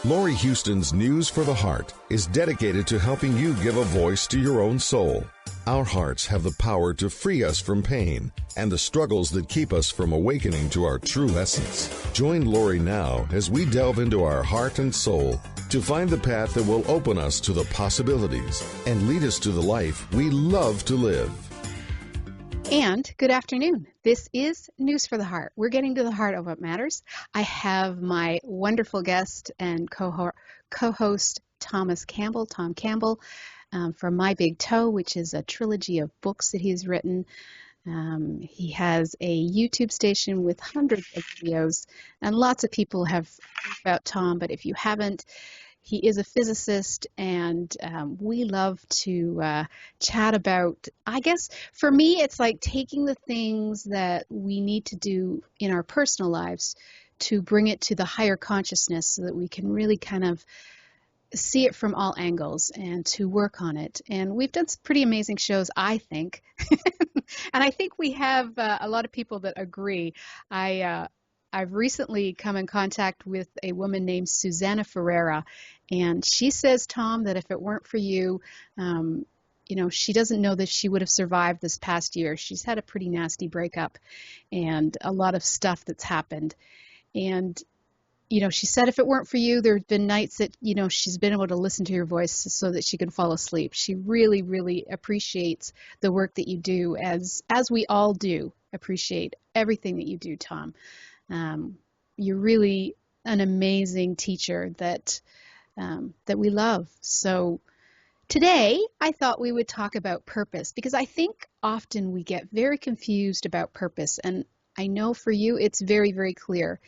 Laurie Huston's News for the Heart is dedicated to helping you give a voice to your own soul. Our hearts have the power to free us from pain and the struggles that keep us from awakening to our true essence. Join Laurie now as we delve into our heart and soul to find the path that will open us to the possibilities and lead us to the life we love to live. And good afternoon. This is News for the Heart. We're getting to the heart of what matters. I have my wonderful guest and co-host Tom Campbell, from My Big Toe, which is a trilogy of books that he's written. He has a YouTube station with hundreds of videos, and lots of people have heard about Tom, but if you haven't, he is a physicist, and we love to chat about, I guess, for me, it's like taking the things that we need to do in our personal lives to bring it to the higher consciousness so that we can really kind of see it from all angles and to work on it. And we've done some pretty amazing shows, I think. And I think we have a lot of people that agree. I've recently come in contact with a woman named Susanna Ferreira, and she says, Tom, that if it weren't for you, she doesn't know that she would have survived this past year. She's had a pretty nasty breakup and a lot of stuff that's happened. And, she said if it weren't for you, there have been nights that, she's been able to listen to your voice so that she can fall asleep. She really, really appreciates the work that you do, as we all do appreciate everything that you do, Tom. You're really an amazing teacher that we love. So today I thought we would talk about purpose, because I think often we get very confused about purpose. And I know for you it's very, very clear.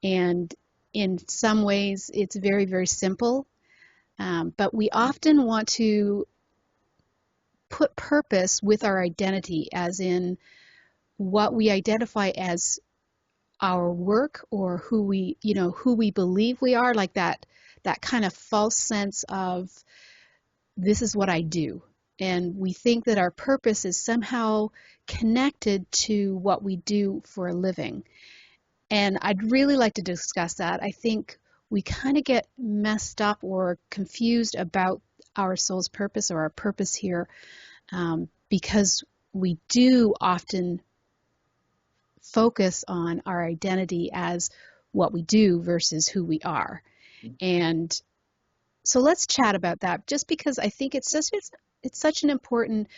And in some ways it's very, very simple. But we often want to put purpose with our identity, as in what we identify as our work, or who we believe we are, like that kind of false sense of this is what I do. And we think that our purpose is somehow connected to what we do for a living. And I'd really like to discuss that. I think we kind of get messed up or confused about our soul's purpose, or our purpose here, because we do often focus on our identity as what we do versus who we are. And so let's chat about that, just because I think it's such an important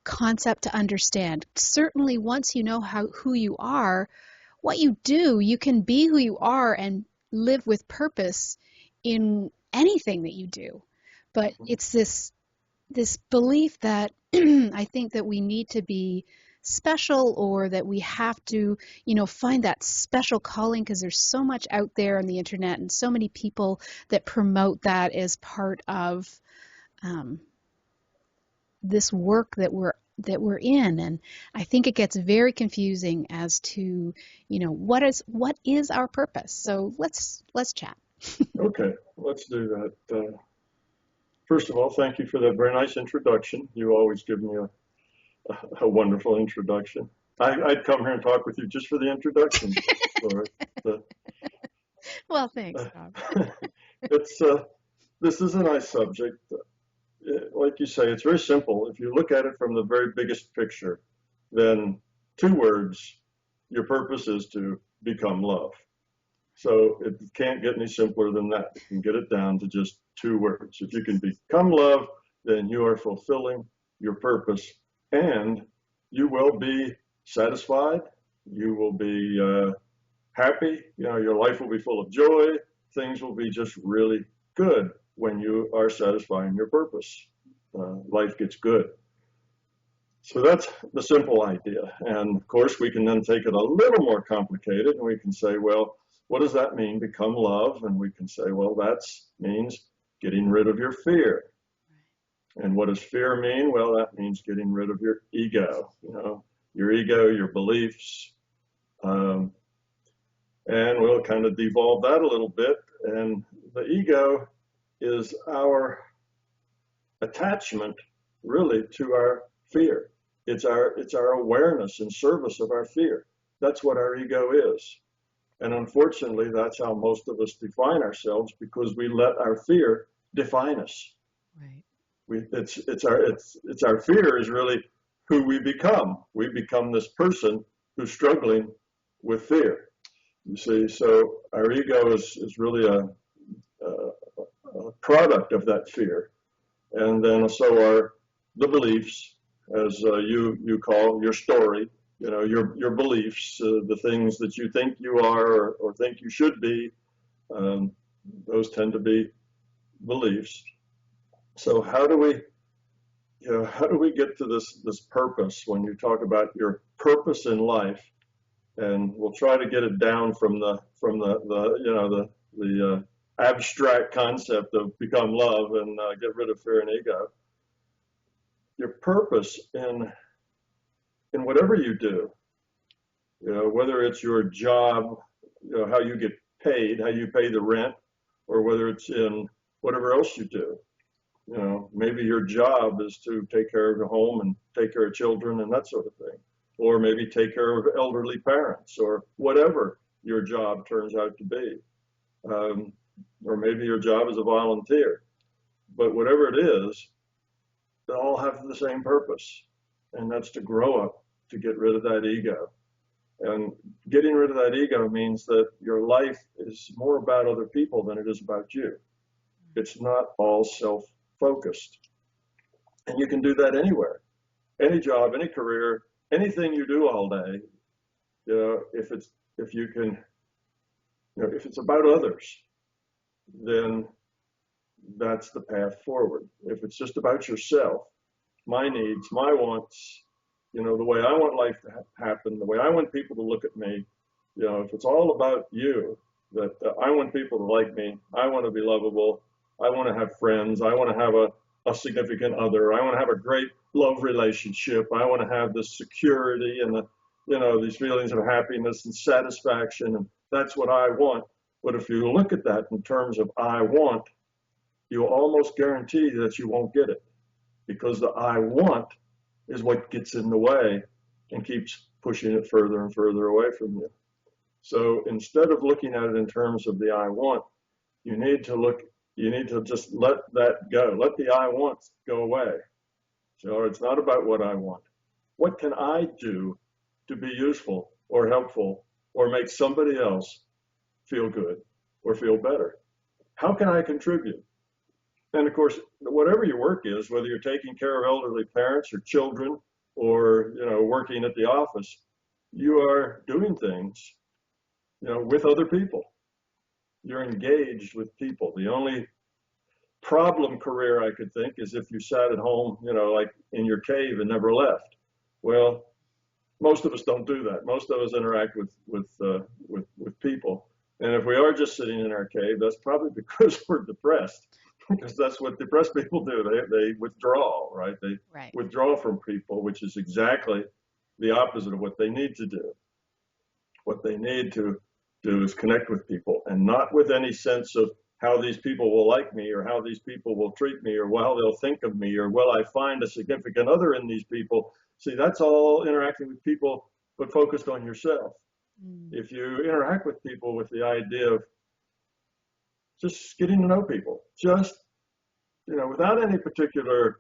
concept to understand. Certainly once you know who you are, what you do, you can be who you are and live with purpose in anything that you do. But it's this belief that I think that we need to be special, or that we have to, find that special calling, because there's so much out there on the internet and so many people that promote that as part of this work that we're in. And I think it gets very confusing as to, what is our purpose. So let's chat. Okay, let's do that. First of all, thank you for that very nice introduction. You always give me a wonderful introduction. I'd come here and talk with you just for the introduction. Well, thanks, Bob. This is a nice subject. Like you say, it's very simple. If you look at it from the very biggest picture, then 2 words, your purpose is to become love. So it can't get any simpler than that. You can get it down to just 2 words. If you can become love, then you are fulfilling your purpose, and you will be satisfied. You will be happy. Your life will be full of joy. Things will be just really good when you are satisfying your purpose. Life gets good. So that's the simple idea. And of course, we can then take it a little more complicated, and we can say, well, what does that mean, become love? And we can say, well, that means getting rid of your fear. And what does fear mean? Well, that means getting rid of your ego, your ego, your beliefs. And we'll kind of devolve that a little bit. And the ego is our attachment, really, to our fear. It's our awareness in service of our fear. That's what our ego is. And unfortunately, that's how most of us define ourselves, because we let our fear define us. Right. It's our fear is really who we become. We become this person who's struggling with fear. You see, so our ego is really a product of that fear. And then so are the beliefs, as you call your story, your beliefs, the things that you think you are or think you should be. Those tend to be beliefs. So how do we get to this purpose when you talk about your purpose in life? And we'll try to get it down from the abstract concept of become love and get rid of fear and ego. Your purpose in whatever you do, whether it's your job, how you get paid, how you pay the rent, or whether it's in whatever else you do. Maybe your job is to take care of your home and take care of children and that sort of thing. Or maybe take care of elderly parents, or whatever your job turns out to be. Or maybe your job is a volunteer. But whatever it is, they all have the same purpose, and that's to grow up, to get rid of that ego. And getting rid of that ego means that your life is more about other people than it is about you. It's not all self-focused. And you can do that anywhere. Any job, any career, anything you do all day, if it's about others, then that's the path forward. If it's just about yourself, my needs, my wants, the way I want life to happen, the way I want people to look at me, if it's all about you, that I want people to like me, I want to be lovable, I want to have friends, I want to have a significant other, I want to have a great love relationship, I want to have this security and these feelings of happiness and satisfaction, and that's what I want. But if you look at that in terms of I want, you almost guarantee that you won't get it, because the I want is what gets in the way and keeps pushing it further and further away from you. So instead of looking at it in terms of the I want, you need to just let that go. Let the I want go away. So it's not about what I want. What can I do to be useful or helpful or make somebody else feel good or feel better? How can I contribute? And of course, whatever your work is, whether you're taking care of elderly parents or children or, working at the office, you are doing things, with other people. You're engaged with people. The only problem career I could think is if you sat at home, like in your cave and never left. Well, most of us don't do that. Most of us interact with people. And if we are just sitting in our cave, that's probably because we're depressed, because that's what depressed people do. They withdraw, right? They withdraw from people, which is exactly the opposite of what they need to do. What they need to do is connect with people, and not with any sense of how these people will like me, or how these people will treat me, or how they'll think of me, or will I find a significant other in these people. See, that's all interacting with people, but focused on yourself. If you interact with people with the idea of just getting to know people, just, without any particular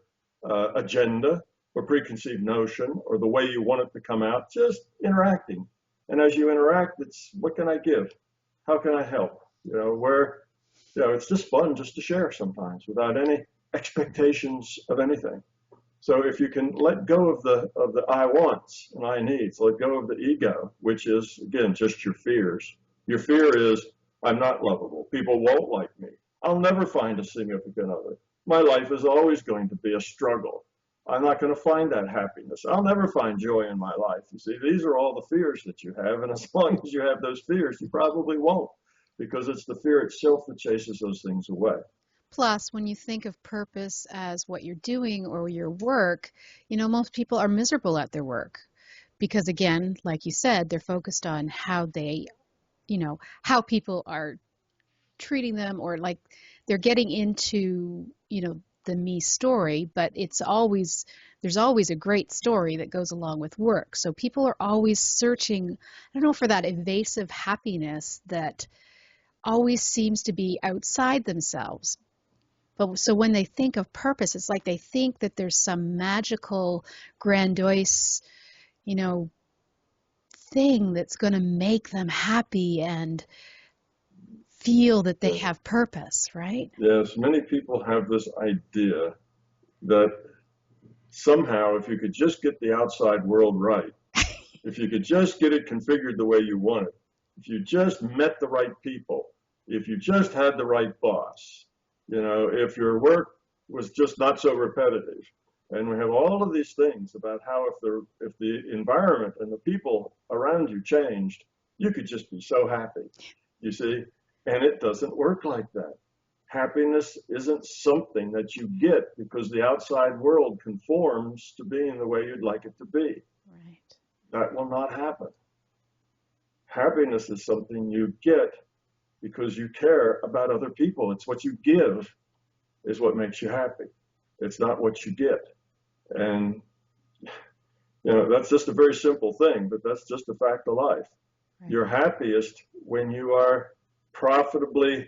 agenda or preconceived notion or the way you want it to come out, just interacting. And as you interact, it's what can I give? How can I help? It's just fun just to share sometimes without any expectations of anything. So if you can let go of the I wants and I needs, let go of the ego, which is, again, just your fears. Your fear is, I'm not lovable. People won't like me. I'll never find a significant other. My life is always going to be a struggle. I'm not going to find that happiness. I'll never find joy in my life. You see, these are all the fears that you have. And as long as you have those fears, you probably won't, because it's the fear itself that chases those things away. Plus, when you think of purpose as what you're doing or your work, most people are miserable at their work because, again, like you said, they're focused on how they, how people are treating them, or like they're getting into, the me story, but it's always, there's always a great story that goes along with work. So people are always searching, I don't know, for that evasive happiness that always seems to be outside themselves. But so when they think of purpose, it's like they think that there's some magical, grandiose, thing that's going to make them happy and feel that they have purpose, right? Yes, many people have this idea that somehow if you could just get the outside world right, if you could just get it configured the way you want it, if you just met the right people, if you just had the right boss, if your work was just not so repetitive. And we have all of these things about how if the environment and the people around you changed, you could just be so happy, you see? And it doesn't work like that. Happiness isn't something that you get because the outside world conforms to being the way you'd like it to be. Right. That will not happen. Happiness is something you get because you care about other people. It's what you give is what makes you happy. It's not what you get. And, that's just a very simple thing, but that's just a fact of life. Right. You're happiest when you are profitably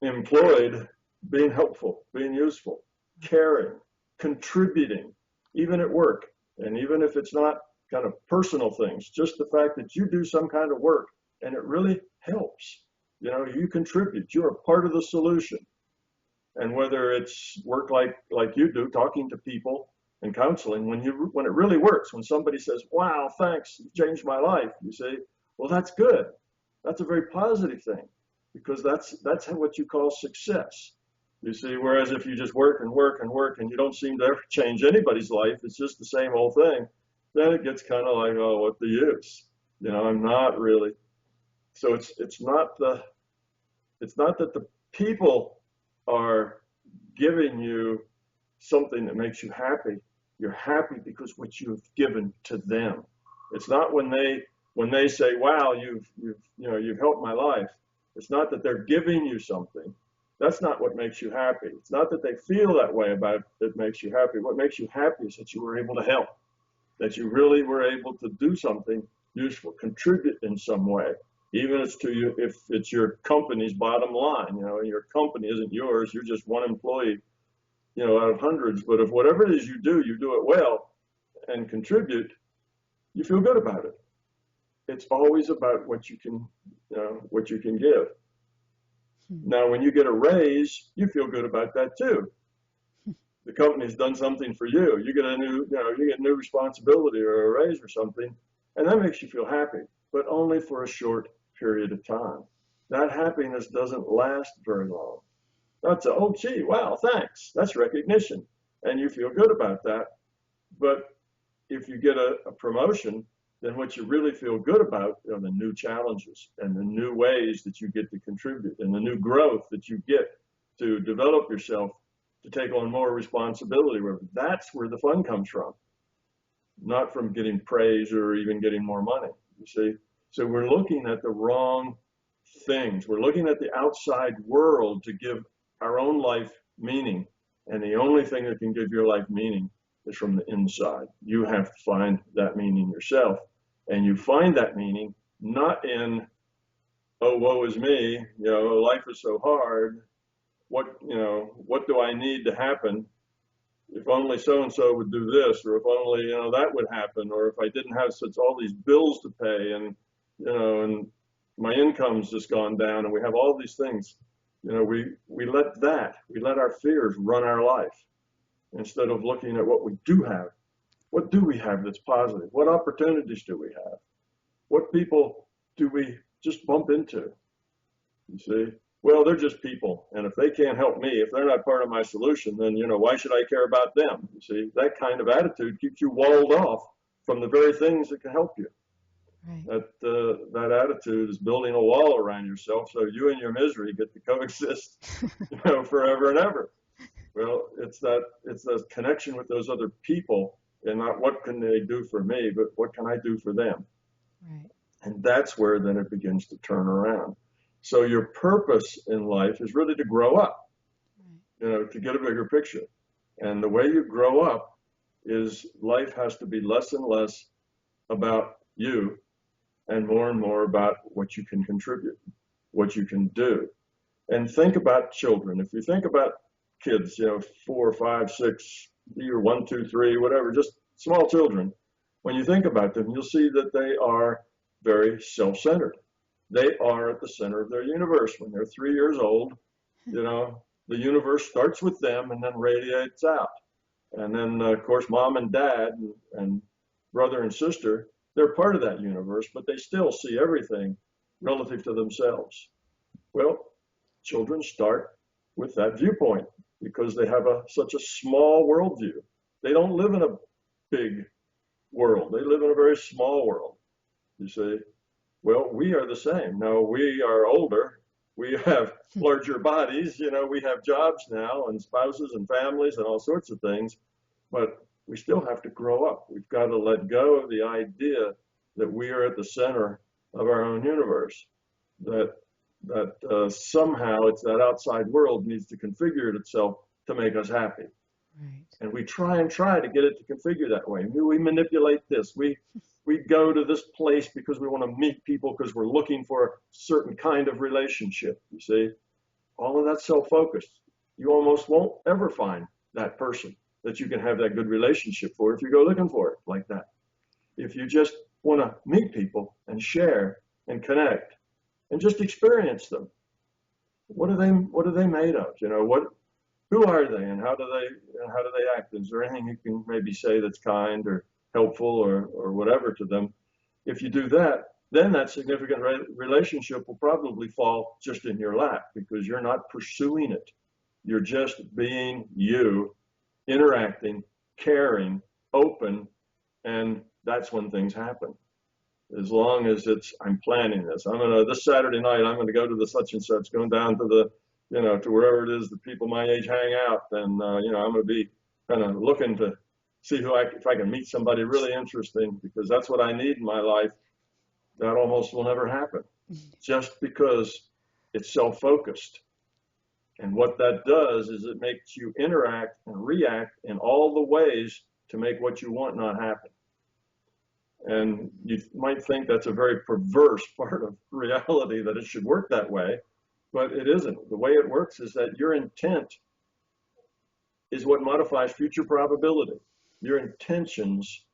employed, being helpful, being useful, caring, contributing, even at work. And even if it's not kind of personal things, just the fact that you do some kind of work and it really helps. You contribute. You're a part of the solution. And whether it's work like you do, talking to people and counseling, when it really works, when somebody says, wow, thanks, you changed my life, you say, well, that's good. That's a very positive thing because that's what you call success. You see, whereas if you just work and work and work and you don't seem to ever change anybody's life, it's just the same old thing, then it gets kind of like, oh, what the use? I'm not really. So it's not that the people are giving you something that makes you happy. You're happy because what you've given to them. It's not when they say, wow, you've helped my life. It's not that they're giving you something. That's not what makes you happy. It's not that they feel that way about it that makes you happy. What makes you happy is that you were able to help, that you really were able to do something useful, contribute in some way. Even if it's your company's bottom line, your company isn't yours, you're just one employee, out of hundreds. But if whatever it is you do it well and contribute, you feel good about it. It's always about what you can give. Now, when you get a raise, you feel good about that too. The company's done something for you. You get you get new responsibility or a raise or something, and that makes you feel happy, but only for a short period of time. That happiness doesn't last very long. That's gee, wow, thanks. That's recognition. And you feel good about that. But if you get a promotion, then what you really feel good about are the new challenges and the new ways that you get to contribute and the new growth that you get to develop yourself to take on more responsibility. That's where the fun comes from, not from getting praise or even getting more money, you see. So we're looking at the wrong things. We're looking at the outside world to give our own life meaning. And the only thing that can give your life meaning is from the inside. You have to find that meaning yourself. And you find that meaning not in, oh, woe is me, life is so hard. What do I need to happen? If only so-and-so would do this, or if only, that would happen, or if I didn't have all these bills to pay and my income's just gone down and we have all these things, we let our fears run our life instead of looking at what we do have. What do we have that's positive? What opportunities do we have? What people do we just bump into? You see? Well, they're just people. And if they can't help me, if they're not part of my solution, then, why should I care about them? You see, that kind of attitude keeps you walled off from the very things that can help you. Right. That attitude is building a wall around yourself so you and your misery get to coexist, forever and ever. Well, it's that connection with those other people and not what can they do for me, but what can I do for them? Right. And that's where then it begins to turn around. So your purpose in life is really to grow up, to get a bigger picture. And the way you grow up is life has to be less and less about you and more about what you can contribute, what you can do. And think about children. If you think about kids, 4, 5, 6, year 1, 2, 3, whatever, just small children, when you think about them, you'll see that they are very self-centered. They are at the center of their universe. When they're 3 years old, the universe starts with them and then radiates out. And then, of course, mom and dad and brother and sister, they're part of that universe, but they still see everything relative to themselves. Well, children start with that viewpoint because they have such a small worldview. They don't live in a big world. They live in a very small world. You see, well, we are the same. Now, we are older. We have larger bodies. We have jobs now and spouses and families and all sorts of things. But we still have to grow up. We've got to let go of the idea that we are at the center of our own universe, that somehow it's that outside world needs to configure itself to make us happy. Right. And we try to get it to configure that way. We manipulate this. We go to this place because we want to meet people because we're looking for a certain kind of relationship. You see, all of that's self-focused. You almost won't ever find that person that you can have that good relationship for if you go looking for it like that. If you just want to meet people and share and connect and just experience them. What are they made of? Who are they and how do they act? Is there anything you can maybe say that's kind or helpful or whatever to them? If you do that, then that significant relationship will probably fall just in your lap because you're not pursuing it. You're just being you, interacting, caring, open, and that's when things happen. As long as I'm planning this. This Saturday night, I'm going to go to the such and such, going down to the, to wherever it is the people my age hang out. And, I'm going to be kind of looking to see if I can meet somebody really interesting, because that's what I need in my life. That almost will never happen just because it's self-focused. And what that does is it makes you interact and react in all the ways to make what you want not happen. And you might think that's a very perverse part of reality, that it should work that way, but it isn't. The way it works is that your intent is what modifies future probability. Your intentions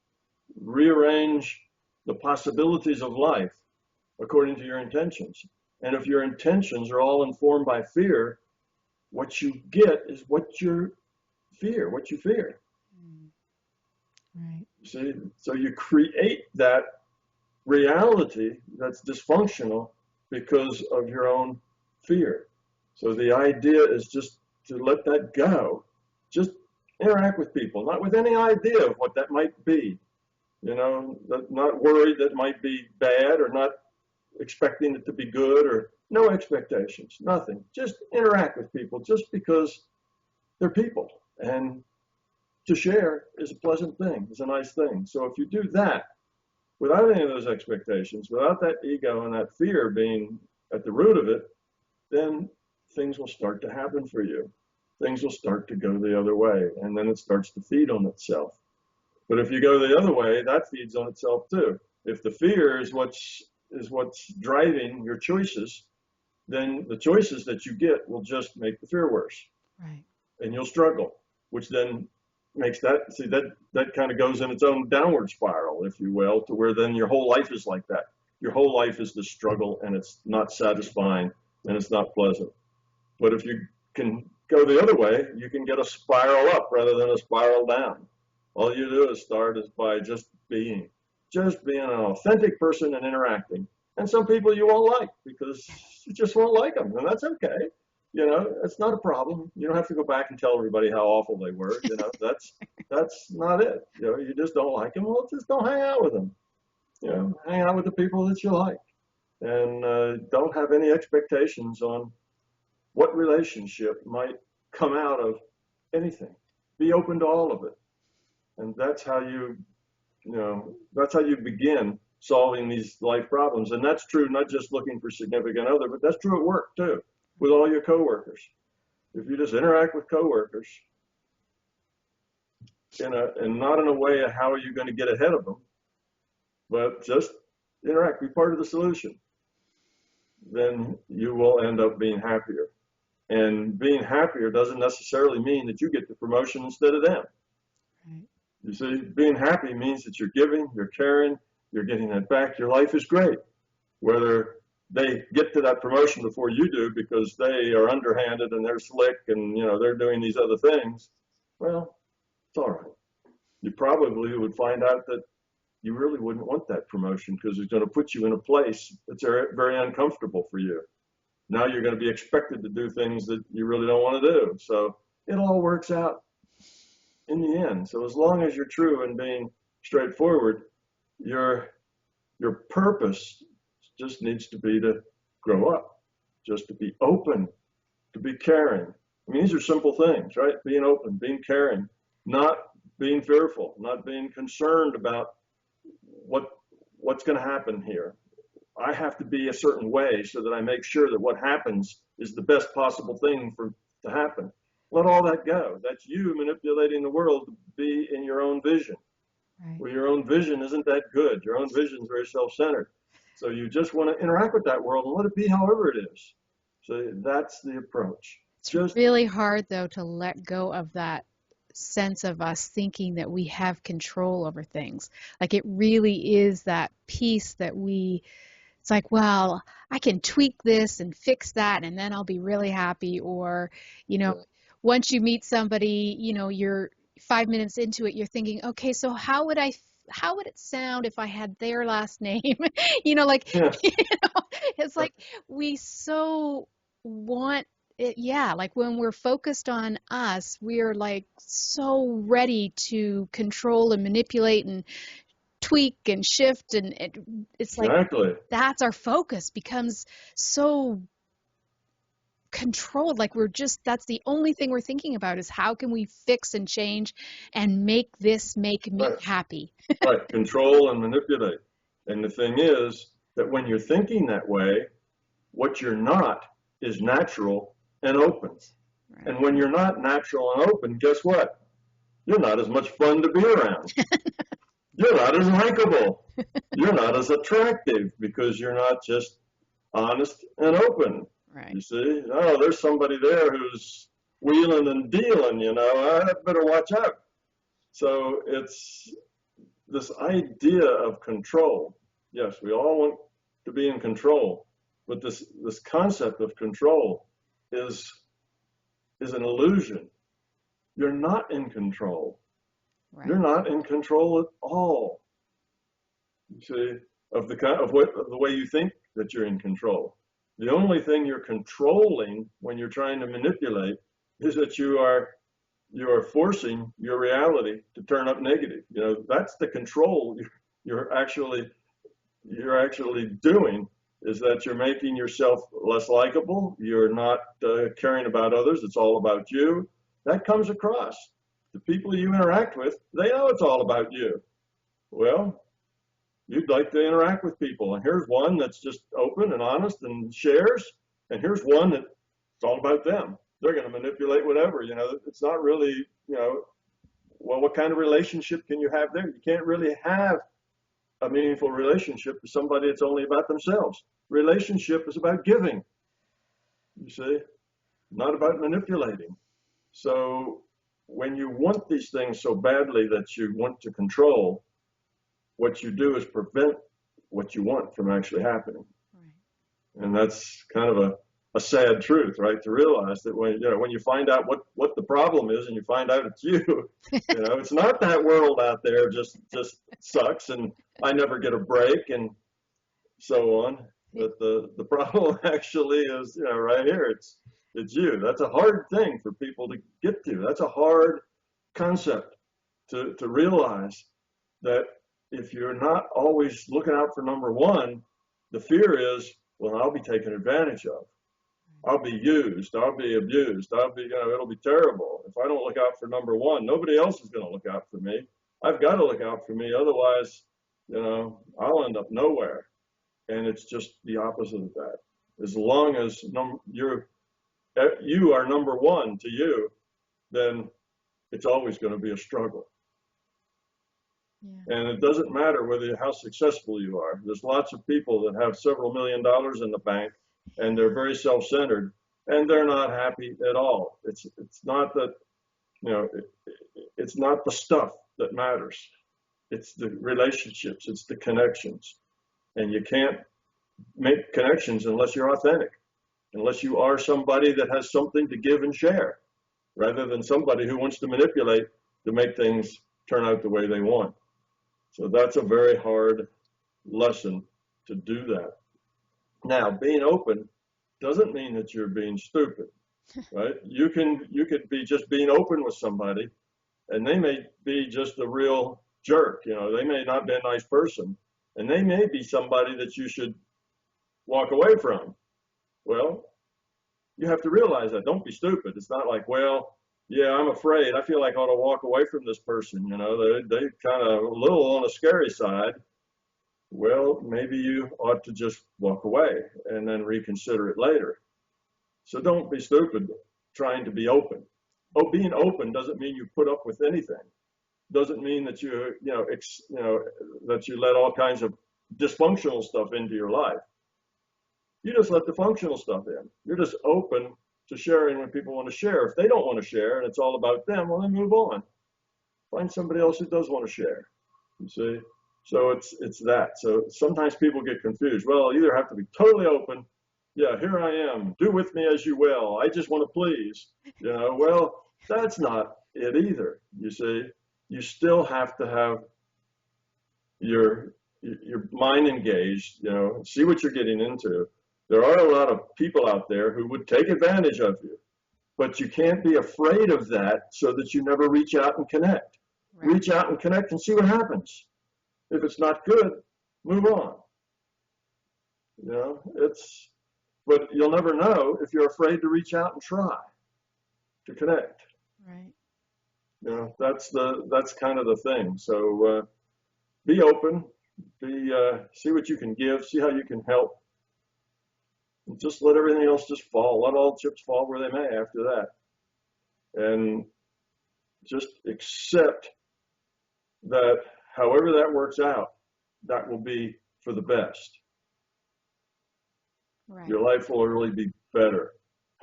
rearrange the possibilities of life according to your intentions. And if your intentions are all informed by fear, what you get is what you fear. Right. See, so you create that reality that's dysfunctional because of your own fear. So the idea is just to let that go. Just interact with people, not with any idea of what that might be. Not worried that it might be bad, or not expecting it to be good, or no expectations, nothing. Just interact with people just because they're people. And to share is a pleasant thing, is a nice thing. So if you do that without any of those expectations, without that ego and that fear being at the root of it, then things will start to happen for you. Things will start to go the other way, and then it starts to feed on itself. But if you go the other way, that feeds on itself too. If the fear is what's driving your choices, then the choices that you get will just make the fear worse. Right. And you'll struggle, which then makes that kind of goes in its own downward spiral, if you will, to where then your whole life is like that. Your whole life is the struggle, and it's not satisfying, and it's not pleasant. But if you can go the other way, you can get a spiral up rather than a spiral down. All you do is start by just being an authentic person and interacting. And some people you won't like because you just won't like them, and that's okay. It's not a problem. You don't have to go back and tell everybody how awful they were. That's not it. You just don't like them. Well, just don't hang out with them. Hang out with the people that you like, and don't have any expectations on what relationship might come out of anything. Be open to all of it, and that's how you begin solving these life problems. And that's true not just looking for significant other, but that's true at work too, with all your coworkers. If you just interact with coworkers, and not in a way of how are you going to get ahead of them, but just interact, be part of the solution. Then you will end up being happier. And being happier doesn't necessarily mean that you get the promotion instead of them. Right. You see, being happy means that you're giving, you're caring, you're getting that back. Your life is great. Whether they get to that promotion before you do because they are underhanded and they're slick and, you know, they're doing these other things, well, it's all right. You probably would find out that you really wouldn't want that promotion because it's going to put you in a place that's very uncomfortable for you. Now you're going to be expected to do things that you really don't want to do. So it all works out in the end. So as long as you're true and being straightforward, your purpose just needs to be to grow up, just to be open, to be caring. I mean, these are simple things, right? Being open, being caring, not being fearful, not being concerned about what's going to happen here. I have to be a certain way so that I make sure that what happens is the best possible thing to happen. Let all that go. That's you manipulating the world to be in your own vision. Right. Well, your own vision isn't that good. Your own vision is very self-centered. So you just want to interact with that world and let it be however it is. So that's the approach. It's really hard, though, to let go of that sense of us thinking that we have control over things. Like it really is that piece that it's like, well, I can tweak this and fix that and then I'll be really happy. Or, you know, once you meet somebody, you know, you're 5 minutes into it, you're thinking, okay, so how would it sound if I had their last name? You know, like, Yeah. you know, it's like we so want it. Yeah. Like when we're focused on us, we're like so ready to control and manipulate and tweak and shift. And it's like, Exactly. that's our focus becomes so controlled. Like that's the only thing we're thinking about is how can we fix and change and make me Right. happy. Right. Control and manipulate. And the thing is that when you're thinking that way, what you're not is natural and open. Right. And when you're not natural and open, guess what? You're not as much fun to be around. You're not as likable. You're not as attractive because you're not just honest and open. Right. You see, oh, there's somebody there who's wheeling and dealing, you know, I better watch out. So it's this idea of control. Yes, we all want to be in control, but this concept of control is an illusion. You're not in control. Right. You're not in control at all. You see, of the way you think that you're in control. The only thing you're controlling when you're trying to manipulate is that you are forcing your reality to turn up negative. You know, that's the control you're actually doing, is that you're making yourself less likable. You're not caring about others. It's all about you. That comes across. The people you interact with, they know it's all about you. Well, you'd like to interact with people. And here's one that's just open and honest and shares. And here's one that's all about them. They're going to manipulate whatever. You know, it's not really, you know, well, what kind of relationship can you have there? You can't really have a meaningful relationship with somebody that's only about themselves. Relationship is about giving, you see, not about manipulating. So when you want these things so badly that you want to control, what you do is prevent what you want from actually happening. Right. And that's kind of a sad truth, right? To realize that when you find out what the problem is and you find out it's you, you know, it's not that world out there just sucks and I never get a break and so on. But the problem actually is, you know, right here, it's you. That's a hard thing for people to get to. That's a hard concept to realize that if you're not always looking out for number one, the fear is, well, I'll be taken advantage of. I'll be used. I'll be abused. It'll be terrible. If I don't look out for number one, nobody else is going to look out for me. I've got to look out for me. Otherwise, you know, I'll end up nowhere. And it's just the opposite of that. As long as you are number one to you, then it's always going to be a struggle. Yeah. And it doesn't matter how successful you are. There's lots of people that have several $1,000,000 in the bank, and they're very self-centered, and they're not happy at all. It's not that, you know, it's not the stuff that matters. It's the relationships. It's the connections. And you can't make connections unless you're authentic, unless you are somebody that has something to give and share, rather than somebody who wants to manipulate to make things turn out the way they want. So that's a very hard lesson to do that. Now, being open doesn't mean that you're being stupid, right? You could be just being open with somebody, and they may be just a real jerk. They may not be a nice person, and they may be somebody that you should walk away from. Well, you have to realize that. Don't be stupid. It's not like, well, yeah, I'm afraid. I feel like I ought to walk away from this person. They kind of a little on the scary side. Well, maybe you ought to just walk away and then reconsider it later. So don't be stupid trying to be open. Oh, being open doesn't mean you put up with anything. Doesn't mean that that you let all kinds of dysfunctional stuff into your life. You just let the functional stuff in. You're just open to sharing when people want to share. If they don't want to share and it's all about them, well, then move on. Find somebody else who does want to share. You see? So it's that. So sometimes people get confused. Well, you either have to be totally open. Yeah, here I am. Do with me as you will. I just want to please. Well, that's not it either. You see? You still have to have your mind engaged, see what you're getting into. There are a lot of people out there who would take advantage of you, but you can't be afraid of that so that you never reach out and connect. Right. Reach out and connect and see what happens. If it's not good, move on. But you'll never know if you're afraid to reach out and try to connect. Right. That's kind of the thing. So be open, see what you can give, see how you can help. And just let everything else just fall. Let all chips fall where they may after that. And just accept that however that works out, that will be for the best. Right. Your life will really be better,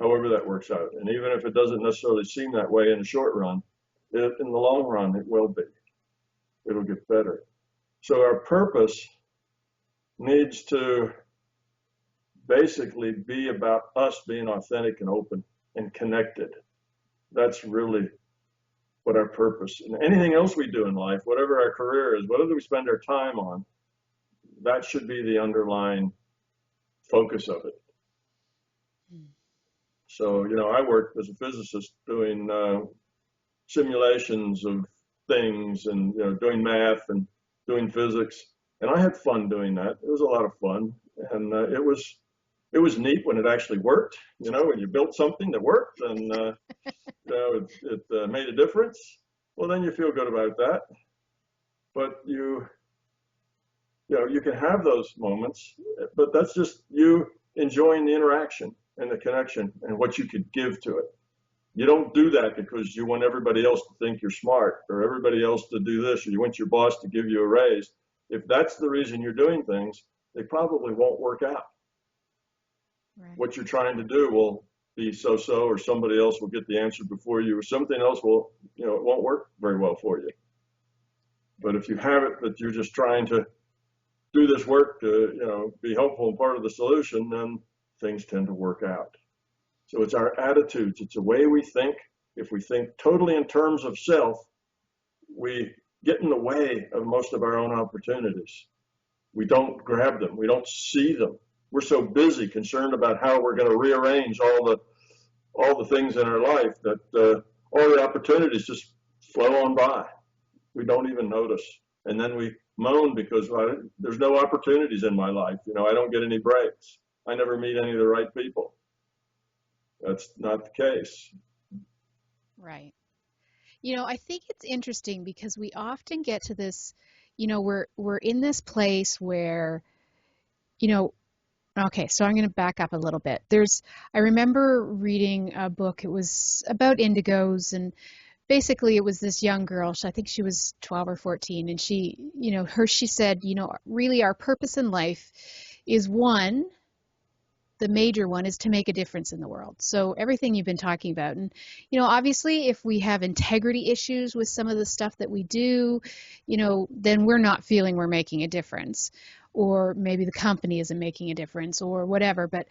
however that works out. And even if it doesn't necessarily seem that way in the short run, in the long run, it will be. It'll get better. So our purpose needs to basically be about us being authentic and open and connected. That's really what our purpose, and anything else we do in life, whatever our career is, whatever we spend our time on, that should be the underlying focus of it. So, I worked as a physicist doing simulations of things and, doing math and doing physics. And I had fun doing that. It was a lot of fun. And it was neat when it actually worked, when you built something that worked and, it made a difference. Well, then you feel good about that. But you can have those moments, but that's just you enjoying the interaction and the connection and what you could give to it. You don't do that because you want everybody else to think you're smart or everybody else to do this, or you want your boss to give you a raise. If that's the reason you're doing things, they probably won't work out. Right. What you're trying to do will be so-so, or somebody else will get the answer before you, or something else will, it won't work very well for you. But if you have it that you're just trying to do this work to, be helpful and part of the solution, then things tend to work out. So it's our attitudes. It's the way we think. If we think totally in terms of self, we get in the way of most of our own opportunities. We don't grab them. We don't see them. We're so busy concerned about how we're going to rearrange all the things in our life that all the opportunities just flow on by. We don't even notice. And then we moan because there's no opportunities in my life. I don't get any breaks. I never meet any of the right people. That's not the case. Right. I think it's interesting because we often get to this, we're in this place where, okay, so I'm going to back up a little bit. I remember reading a book, it was about indigos, and basically it was this young girl. I think she was 12 or 14, and she said, really our purpose in life is one. The major one is to make a difference in the world. So everything you've been talking about. And, obviously if we have integrity issues with some of the stuff that we do, then we're not feeling we're making a difference, or maybe the company isn't making a difference or whatever. But,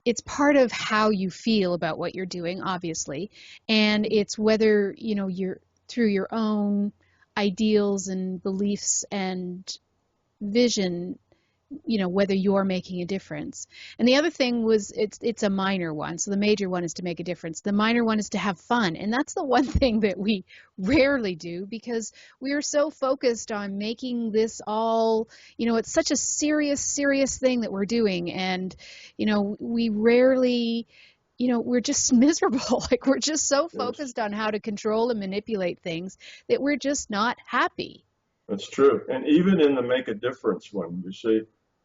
it's part of how you feel about what you're doing, obviously. And it's whether, you're through your own ideals and beliefs and vision, whether you're making a difference. And the other thing was it's a minor one. So the major one is to make a difference. The minor one is to have fun. And that's the one thing that we rarely do, because we are so focused on making this all, it's such a serious thing that we're doing. And, we rarely, we're just miserable. Like we're just so focused on how to control and manipulate things that we're just not happy. That's true. And even in the make a difference one, you see,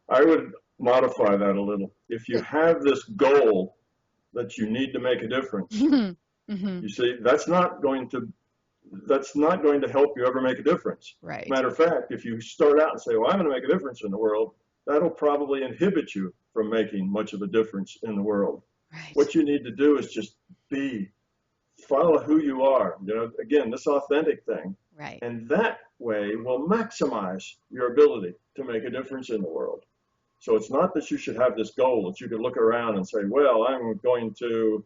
I would modify that a little. If you have this goal that you need to make a difference, you see, that's not going to help you ever make a difference. Right. Matter of fact, if you start out and say, well, I'm going to make a difference in the world, that'll probably inhibit you from making much of a difference in the world. Right. What you need to do is just follow who you are. Again, this authentic thing. Right. And that way will maximize your ability to make a difference in the world. So it's not that you should have this goal that you can look around and say, well, I'm going to,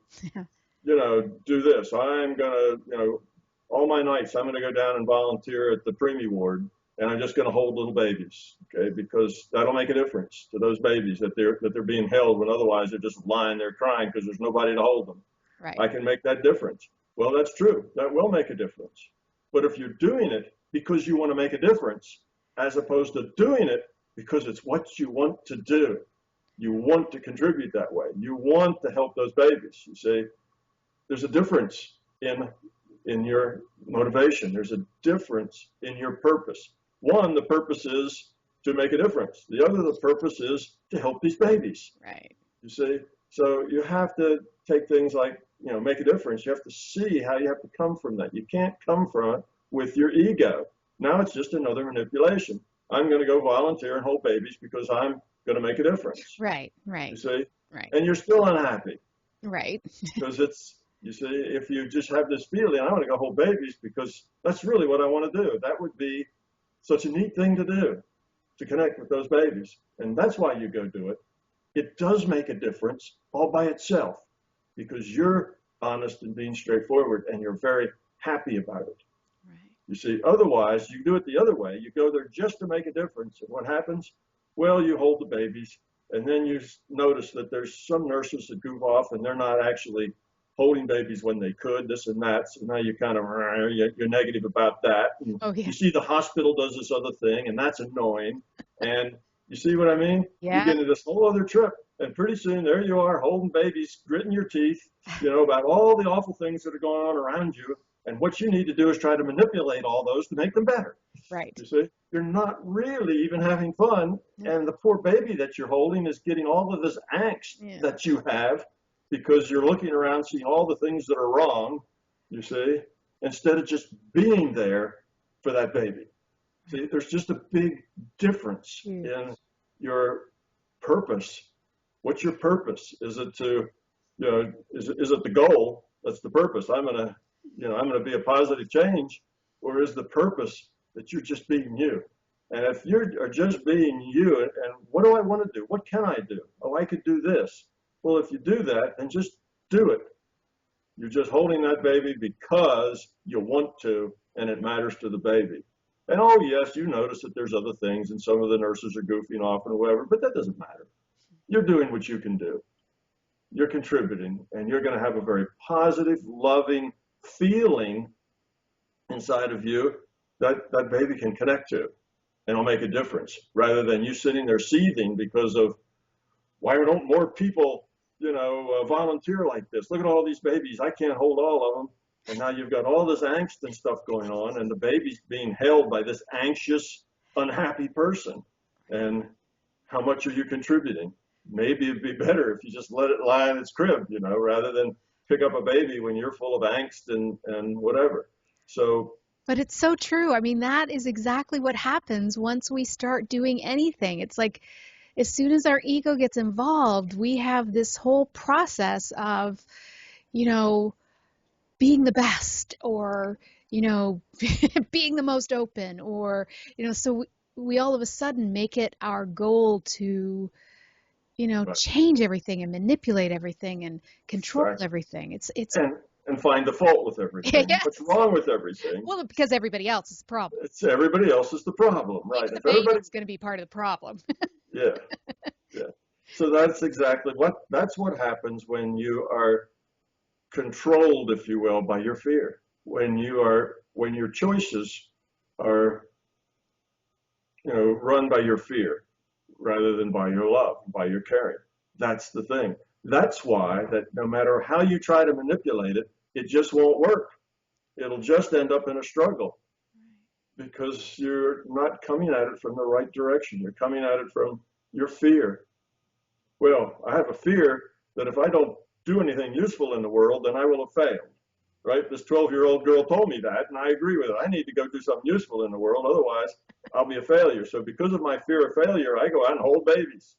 do this. I'm going to, all my nights, I'm going to go down and volunteer at the preemie ward, and I'm just going to hold little babies, okay? Because that'll make a difference to those babies that they're being held when otherwise they're just lying there crying because there's nobody to hold them. Right. I can make that difference. Well, that's true. That will make a difference. But if you're doing it because you want to make a difference, as opposed to doing it because it's what you want to do, you want to contribute that way, you want to help those babies, you see, there's a difference in your motivation. There's a difference in your purpose. One, the purpose is to make a difference. The other, the purpose is to help these babies. Right. You see, so you have to take things like, make a difference. You have to see how you have to come from that. You can't come from it with your ego. Now it's just another manipulation. I'm going to go volunteer and hold babies because I'm going to make a difference. Right, right. You see? Right. And you're still unhappy. Right. Because you see, if you just have this feeling, I want to go hold babies because that's really what I want to do. That would be such a neat thing to do, to connect with those babies. And that's why you go do it. It does make a difference all by itself because you're honest and being straightforward and you're very happy about it. Right. You see, otherwise, you do it the other way. You go there just to make a difference. And what happens? Well, you hold the babies, and then you notice that there's some nurses that goof off, and they're not actually holding babies when they could, this and that. So now you kind of, you're negative about that. Oh, yeah. You see the hospital does this other thing, and that's annoying. And you see what I mean? Yeah. You get into this whole other trip, and pretty soon there you are holding babies, gritting your teeth, about all the awful things that are going on around you. And what you need to do is try to manipulate all those to make them better. Right. You see, you're not really even having fun. And the poor baby that you're holding is getting all of this angst that you have because you're looking around, seeing all the things that are wrong, you see, instead of just being there for that baby. See, there's just a big difference in your purpose. What's your purpose? Is it to, is it the goal? That's the purpose. I'm going to be a positive change, or is the purpose that you're just being you? And if you are just being you, and what do I want to do? What can I do? Oh, I could do this. Well, if you do that, then just do it. You're just holding that baby because you want to, and it matters to the baby. And oh, yes, you notice that there's other things, and some of the nurses are goofing off and whatever, but that doesn't matter. You're doing what you can do. You're contributing, and you're going to have a very positive, loving feeling inside of you that that baby can connect to, and it'll make a difference, rather than you sitting there seething because of, why don't more people, volunteer like this? Look at all these babies. I can't hold all of them. And now you've got all this angst and stuff going on, and the baby's being held by this anxious, unhappy person. And how much are you contributing? Maybe it'd be better if you just let it lie in its crib, rather than pick up a baby when you're full of angst and whatever. So, But it's so true. I mean, that is exactly what happens once we start doing anything. It's like as soon as our ego gets involved, we have this whole process of, you know, being the best or, you know, being the most open or, you know, so we all of a sudden make it our goal to, you know, right, change everything and manipulate everything and control exactly. everything. It's And find the fault with everything. yes. What's wrong with everything? Well, because everybody else is the problem. It's everybody else is the problem, right? Maybe the If everybody, baby's going to be part of the problem. yeah, yeah. So that's what happens when you are controlled, if you will, by your fear. When your choices are, run by your fear rather than by your love, by your caring. That's the thing. That's why that no matter how you try to manipulate it, it just won't work. It'll just end up in a struggle because you're not coming at it from the right direction. You're coming at it from your fear. Well, I have a fear that if I don't do anything useful in the world, then I will have failed. Right? This 12-year-old girl told me that, and I agree with it. I need to go do something useful in the world, otherwise I'll be a failure. So because of my fear of failure, I go out and hold babies.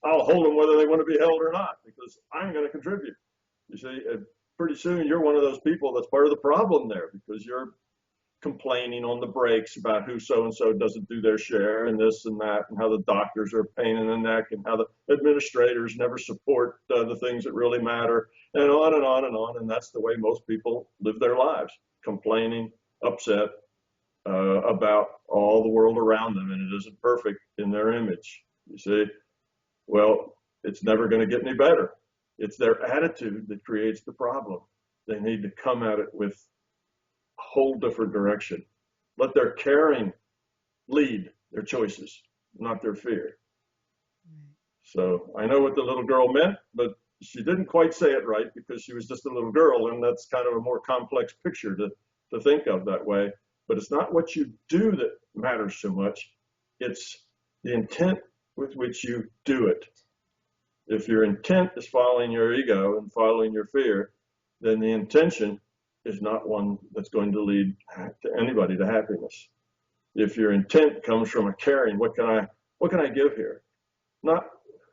I'll hold them whether they want to be held or not, because I'm going to contribute. You see, pretty soon you're one of those people that's part of the problem there, because you're complaining on the breaks about who so-and-so doesn't do their share and this and that, and how the doctors are a pain in the neck, and how the administrators never support the things that really matter, and on and on and on. And that's the way most people live their lives, complaining, upset about all the world around them, and it isn't perfect in their image. You see, well, it's never going to get any better. It's their attitude that creates the problem. They need to come at it with a whole different direction. Let their caring lead their choices, not their fear. So I know what the little girl meant, but she didn't quite say it right because she was just a little girl, and that's kind of a more complex picture to think of that way. But it's not what you do that matters so much. It's the intent with which you do it. If your intent is following your ego and following your fear, then the intention is not one that's going to lead to anybody to happiness. If your intent comes from a caring, what can I give here? Not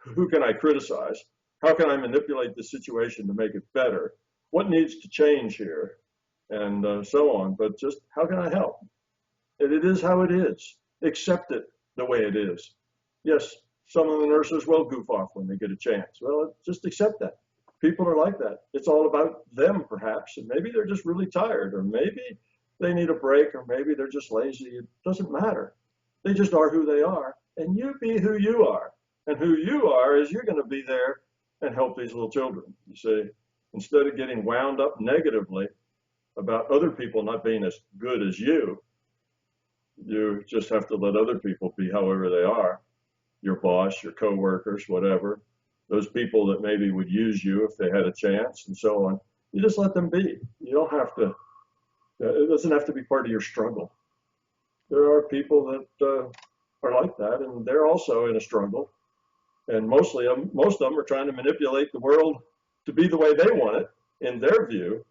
who can I criticize? How can I manipulate the situation to make it better? What needs to change here? And so on. But just how can I help? And it is how it is. Accept it the way it is. Yes, some of the nurses will goof off when they get a chance. Well, just accept that. People are like that. It's all about them, perhaps. And maybe they're just really tired, or maybe they need a break, or maybe they're just lazy. It doesn't matter. They just are who they are. And you be who you are. And who you are is you're going to be there and help these little children. You see, instead of getting wound up negatively about other people not being as good as you just have to let other people be however they are. Your boss, your coworkers, whatever. Those people that maybe would use you if they had a chance and so on. You just let them be. You don't have to, it doesn't have to be part of your struggle. There are people that are like that, and they're also in a struggle. And most of them are trying to manipulate the world to be the way they want it in their view.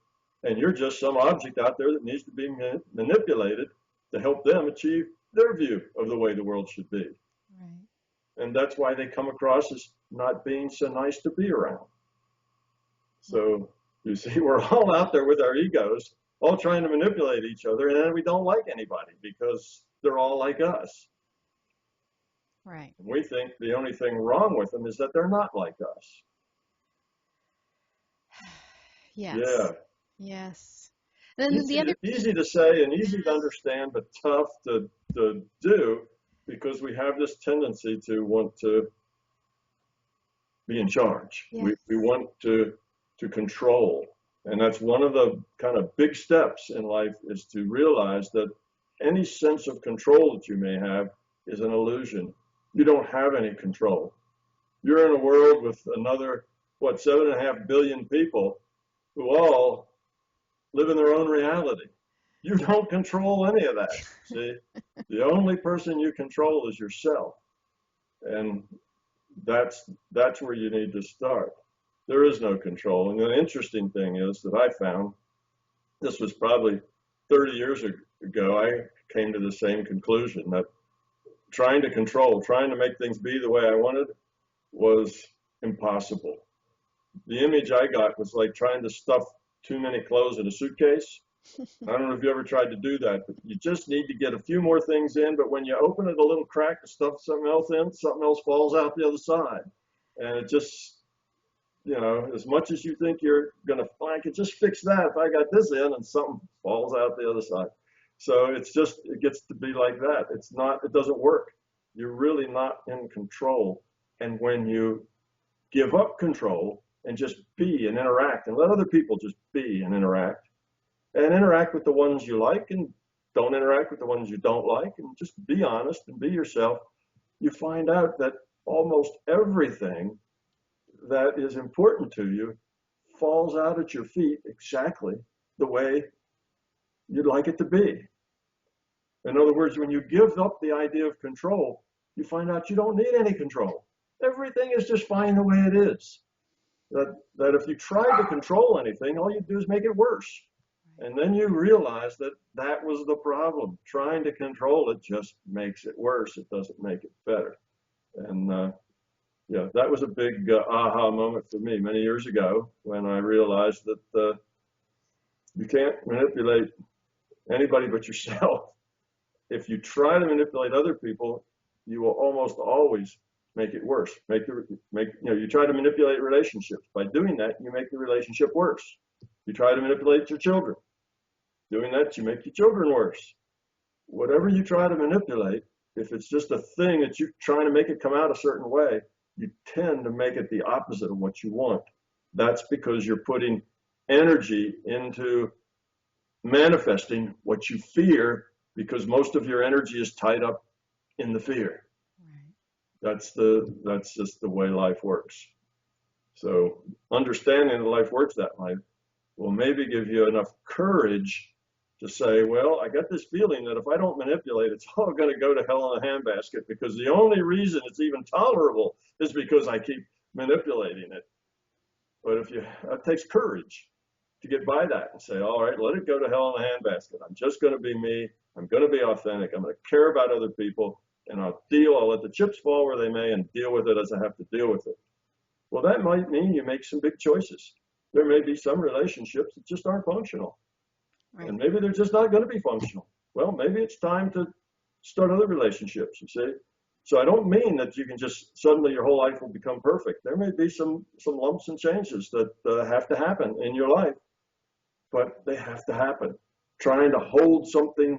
And you're just some object out there that needs to be manipulated to help them achieve their view of the way the world should be. Right. And that's why they come across as not being so nice to be around. So you see, we're all out there with our egos, all trying to manipulate each other, and then we don't like anybody because they're all like us. Right. And we think the only thing wrong with them is that they're not like us. Yes. Yeah. Yes. Then Easy to say and easy to understand, but tough to do, because we have this tendency to want to be in charge. Yes. We want to control. And that's one of the kind of big steps in life, is to realize that any sense of control that you may have is an illusion. You don't have any control. You're in a world with another, 7.5 billion people who all live in their own reality. You don't control any of that. See, the only person you control is yourself. And that's where you need to start. There is no control. And the interesting thing is that I found, this was probably 30 years ago, I came to the same conclusion that trying to control, trying to make things be the way I wanted was impossible. The image I got was like trying to stuff too many clothes in a suitcase. I don't know if you ever tried to do that, but you just need to get a few more things in, but when you open it a little crack to stuff something else in, something else falls out the other side. And it just, as much as you think you're going to, I could just fix that if I got this in, and something falls out the other side. So it gets to be like that. It doesn't work. You're really not in control. And when you give up control and just be and interact and let other people just be and interact with the ones you like and don't interact with the ones you don't like, and just be honest and be yourself, you find out that almost everything that is important to you falls out at your feet exactly the way you'd like it to be. In other words, when you give up the idea of control, you find out you don't need any control. Everything is just fine the way it is. That if you try to control anything, all you do is make it worse. And then you realize that that was the problem. Trying to control it just makes it worse. It doesn't make it better. And that was a big aha moment for me many years ago when I realized that you can't manipulate anybody but yourself. If you try to manipulate other people, you will almost always make it worse. You try to manipulate relationships. By doing that, you make the relationship worse. You try to manipulate your children. Doing that, you make your children worse. Whatever you try to manipulate, if it's just a thing that you're trying to make it come out a certain way, you tend to make it the opposite of what you want. That's because you're putting energy into manifesting what you fear, because most of your energy is tied up in the fear. Right. That's just the way life works. So understanding that life works that way will maybe give you enough courage to say, well, I got this feeling that if I don't manipulate, it's all going to go to hell in a handbasket, because the only reason it's even tolerable is because I keep manipulating it. But it takes courage to get by that and say, all right, let it go to hell in a handbasket. I'm just going to be me. I'm going to be authentic. I'm going to care about other people, and I'll let the chips fall where they may and deal with it as I have to deal with it. Well, that might mean you make some big choices. There may be some relationships that just aren't functional. Right. And maybe they're just not going to be functional. Well, maybe it's time to start other relationships, you see. So I don't mean that you can just suddenly your whole life will become perfect. There may be some lumps and changes that have to happen in your life, but they have to happen. Trying to hold something,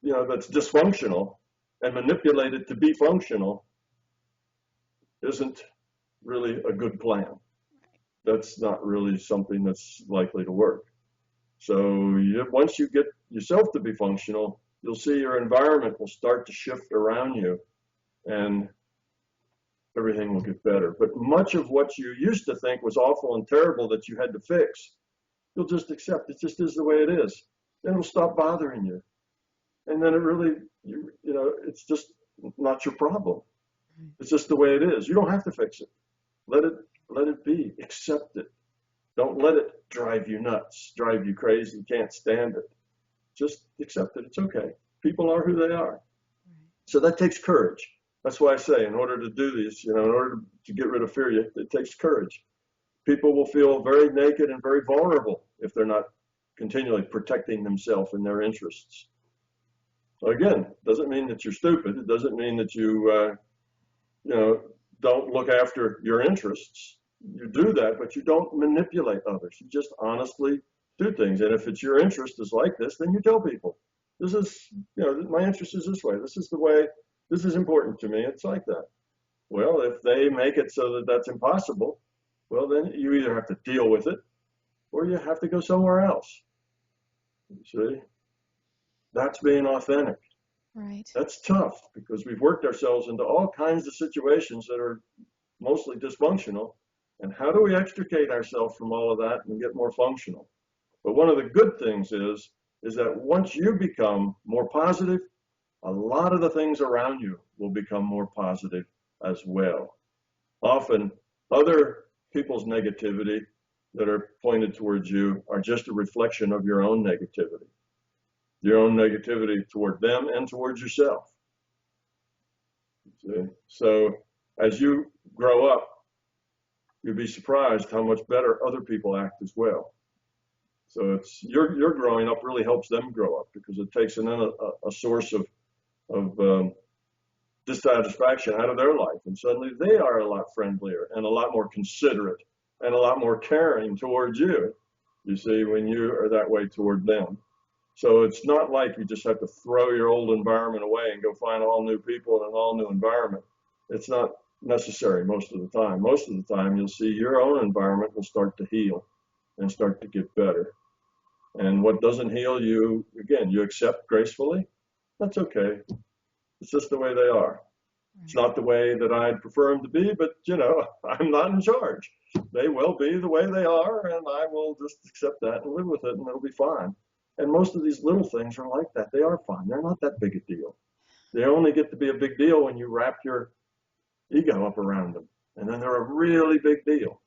that's dysfunctional and manipulate it to be functional isn't really a good plan. That's not really something that's likely to work. So once you get yourself to be functional, you'll see your environment will start to shift around you and everything will get better. But much of what you used to think was awful and terrible that you had to fix, you'll just accept. It just is the way it is. Then it'll stop bothering you. And then it really, it's just not your problem. It's just the way it is. You don't have to fix it. Let it be. Accept it. Don't let it drive you nuts, drive you crazy, can't stand it. Just accept it. It's okay. People are who they are. So that takes courage. That's why I say, in order to do this, in order to get rid of fear, it takes courage. People will feel very naked and very vulnerable if they're not continually protecting themselves and their interests. So again, it doesn't mean that you're stupid. It doesn't mean that you, don't look after your interests. You do that, but you don't manipulate others. You just honestly do things. And if it's your interest is like this, then you tell people, this is, my interest is this way. This is the way, this is important to me. It's like that. Well, if they make it so that that's impossible, well, then you either have to deal with it or you have to go somewhere else. You see? That's being authentic. Right. That's tough because we've worked ourselves into all kinds of situations that are mostly dysfunctional. And how do we extricate ourselves from all of that and get more functional? But one of the good things is that once you become more positive, a lot of the things around you will become more positive as well. Often Other people's negativity that are pointed towards you are just a reflection of your own negativity toward them and towards yourself. See? So as you grow up, you'd be surprised how much better other people act as well. So it's your growing up really helps them grow up, because it takes in a source of dissatisfaction out of their life, and suddenly they are a lot friendlier and a lot more considerate and a lot more caring towards you. You see, when you are that way toward them. So it's not like you just have to throw your old environment away and go find all new people in an all new environment. It's not necessary most of the time. Most of the time, you'll see your own environment will start to heal and start to get better. And what doesn't heal you, again, you accept gracefully. That's okay. It's just the way they are. It's not the way that I'd prefer them to be, but, you know, I'm not in charge. They will be the way they are, and I will just accept that and live with it, and it'll be fine. And most of these little things are like that. They are fine. They're not that big a deal. They only get to be a big deal when you wrap your ego up around them, and then they're a really big deal.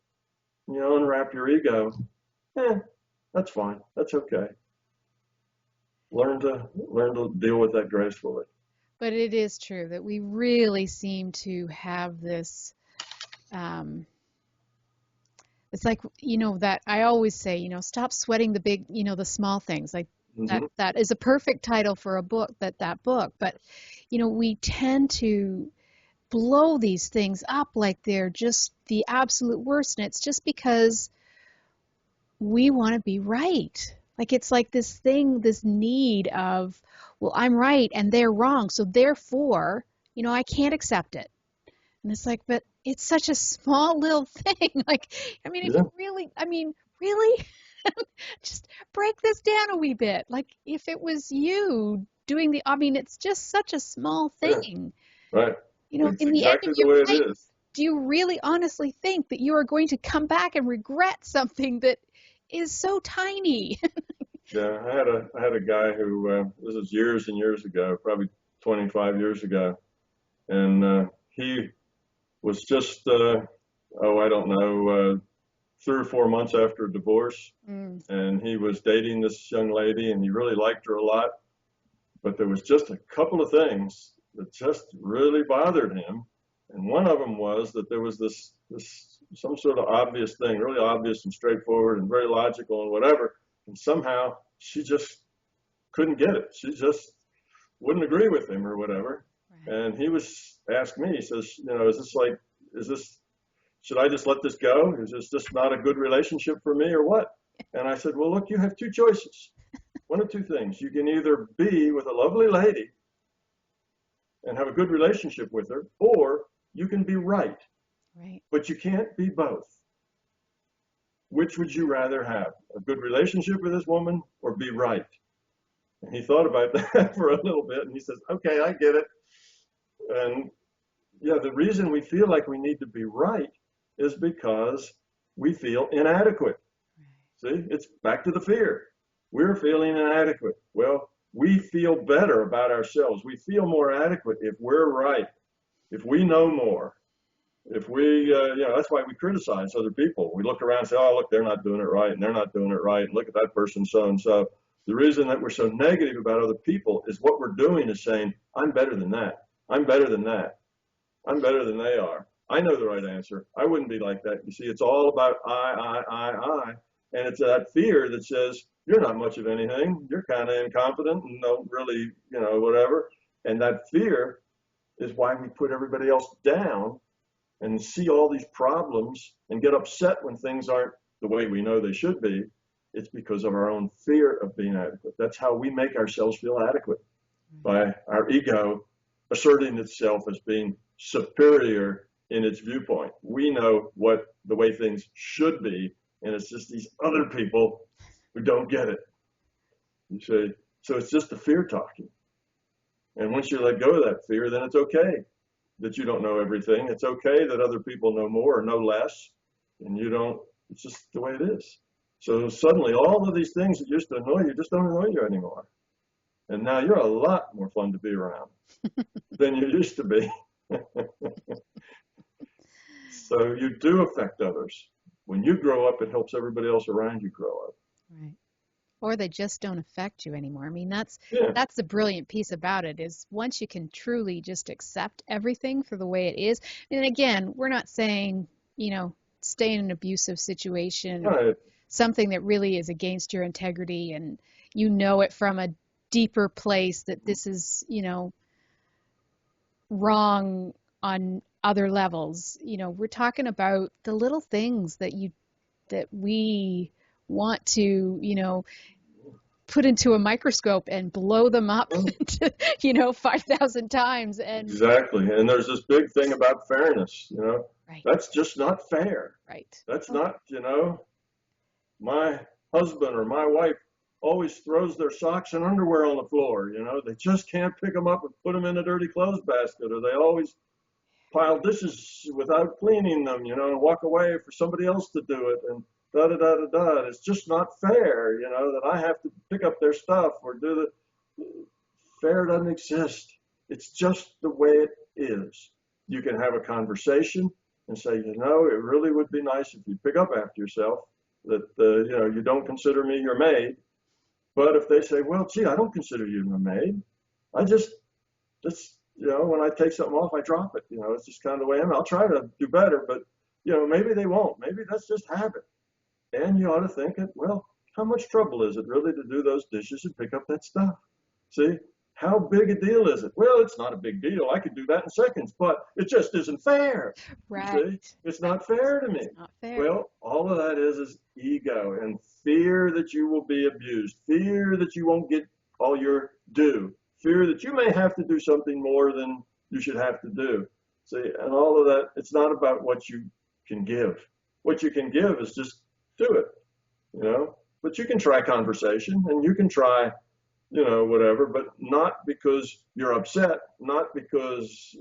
You unwrap your ego, that's fine. That's okay. Learn to deal with that gracefully. But it is true that we really seem to have this, it's like, that I always say, stop sweating the big, the small things. Like that is a perfect title for a book, that book. But, we tend to blow these things up like they're just the absolute worst. And it's just because we want to be right. Like it's like this thing, this need of, well, I'm right and they're wrong, so therefore, I can't accept it. And it's like, but it's such a small little thing. Like, if you really, just break this down a wee bit. Like if it was you doing it's just such a small thing. Yeah. Right. It's in the exactly end of your life, do you really honestly think that you are going to come back and regret something that is so tiny? Yeah, I had a guy who, this is years and years ago, probably 25 years ago, and he was just, 3 or 4 months after a divorce, and he was dating this young lady, and he really liked her a lot, but there was just a couple of things that just really bothered him, and one of them was that there was this some sort of obvious thing, really obvious and straightforward and very logical and whatever. And somehow she just couldn't get it. She just wouldn't agree with him or whatever. Right. And he asked me, he says, should I just let this go? Is this just not a good relationship for me or what? And I said, well, look, you have two choices. One of two things. You can either be with a lovely lady and have a good relationship with her, or you can be right. Right. But you can't be both. Which would you rather have? A good relationship with this woman or be right? And he thought about that for a little bit, and he says, okay, I get it. And yeah, the reason we feel like we need to be right is because we feel inadequate. Right. See, it's back to the fear. We're feeling inadequate. Well, we feel better about ourselves. We feel more adequate if we're right, if we know more. If we, that's why we criticize other people. We look around and say, oh, look, they're not doing it right, and they're not doing it right, and look at that person so-and-so. The reason that we're so negative about other people is what we're doing is saying, I'm better than that. I'm better than that. I'm better than they are. I know the right answer. I wouldn't be like that. You see, it's all about I. And it's that fear that says, you're not much of anything. You're kind of incompetent and don't really, whatever. And that fear is why we put everybody else down and see all these problems and get upset when things aren't the way we know they should be. It's because of our own fear of being adequate. That's how we make ourselves feel adequate, by our ego asserting itself as being superior in its viewpoint. We know what the way things should be, and it's just these other people who don't get it. You see? So it's just the fear talking. And once you let go of that fear, then it's okay that you don't know everything. It's okay that other people know more or know less, and you don't. It's just the way it is. So suddenly all of these things that used to annoy you just don't annoy you anymore. And now you're a lot more fun to be around than you used to be. So you do affect others. When you grow up, it helps everybody else around you grow up. Right. Or they just don't affect you anymore. I mean, Yeah, that's the brilliant piece about it is once you can truly just accept everything for the way it is. And again, we're not saying, stay in an abusive situation or right. something that really is against your integrity and you know it from a deeper place that this is, wrong on other levels. We're talking about the little things that we want to, put into a microscope and blow them up Well, into, 5,000 times. And exactly. And there's this big thing about fairness. right, That's just not fair. right. That's Oh, not, my husband or my wife always throws their socks and underwear on the floor. They just can't pick them up and put them in a dirty clothes basket, or they always pile dishes without cleaning them, and walk away for somebody else to do it, and da da da da da. It's just not fair, that I have to pick up their stuff or do the fair doesn't exist. It's just the way it is. You can have a conversation and say, it really would be nice if you pick up after yourself. That you don't consider me your maid. But if they say, well, gee, I don't consider you my maid. I just when I take something off, I drop it. It's just kind of the way I am. I'll try to do better, but maybe they won't. Maybe that's just habit. And you ought to think it, well, how much trouble is it really to do those dishes and pick up that stuff? See, how big a deal is it? Well, it's not a big deal. I could do that in seconds, but it just isn't fair. right. See, it's not fair to me. It's not fair. Well, all of that is ego and fear that you will be abused, fear that you won't get all your due, fear that you may have to do something more than you should have to do. See, and all of that, it's not about what you can give. What you can give is just do it. But you can try conversation and you can try whatever, but not because you're upset, not because,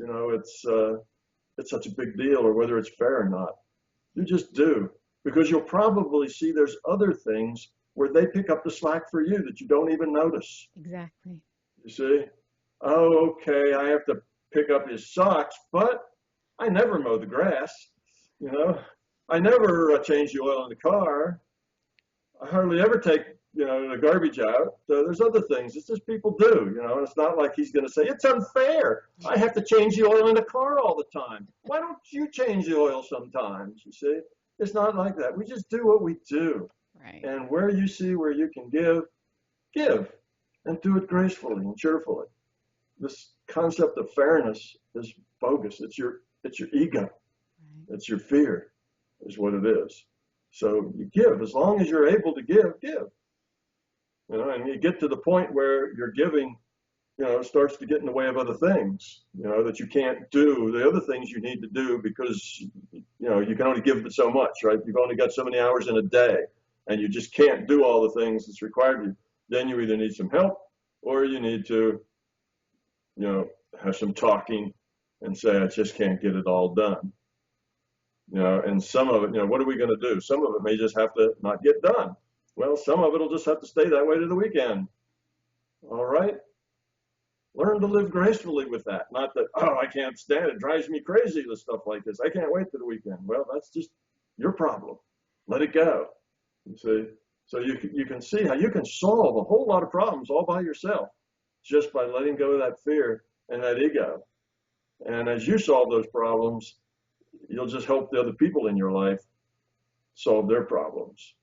it's such a big deal or whether it's fair or not. You just do, because you'll probably see there's other things where they pick up the slack for you that you don't even notice. Exactly. You see, oh, okay, I have to pick up his socks, but I never mow the grass, I never change the oil in the car. I hardly ever take the garbage out. There's other things. It's just people do, and it's not like he's going to say, it's unfair. I have to change the oil in the car all the time. Why don't you change the oil sometimes? You see, it's not like that. We just do what we do. Right. And where you see where you can give, and do it gracefully and cheerfully. This concept of fairness is bogus. It's your ego. Right. It's your fear is what it is. So you give as long as you're able to give. And you get to the point where your giving, starts to get in the way of other things, that you can't do the other things you need to do because, you can only give but so much, right? You've only got so many hours in a day and you just can't do all the things that's required of you. Then you either need some help or you need to, have some talking and say, I just can't get it all done. And some of it, what are we going to do? Some of it may just have to not get done. Well, some of it will just have to stay that way to the weekend. All right? Learn to live gracefully with that. Not that, I can't stand it. It drives me crazy with stuff like this. I can't wait to the weekend. Well, that's just your problem. Let it go. You see? So you can see how you can solve a whole lot of problems all by yourself just by letting go of that fear and that ego. And as you solve those problems, you'll just help the other people in your life solve their problems.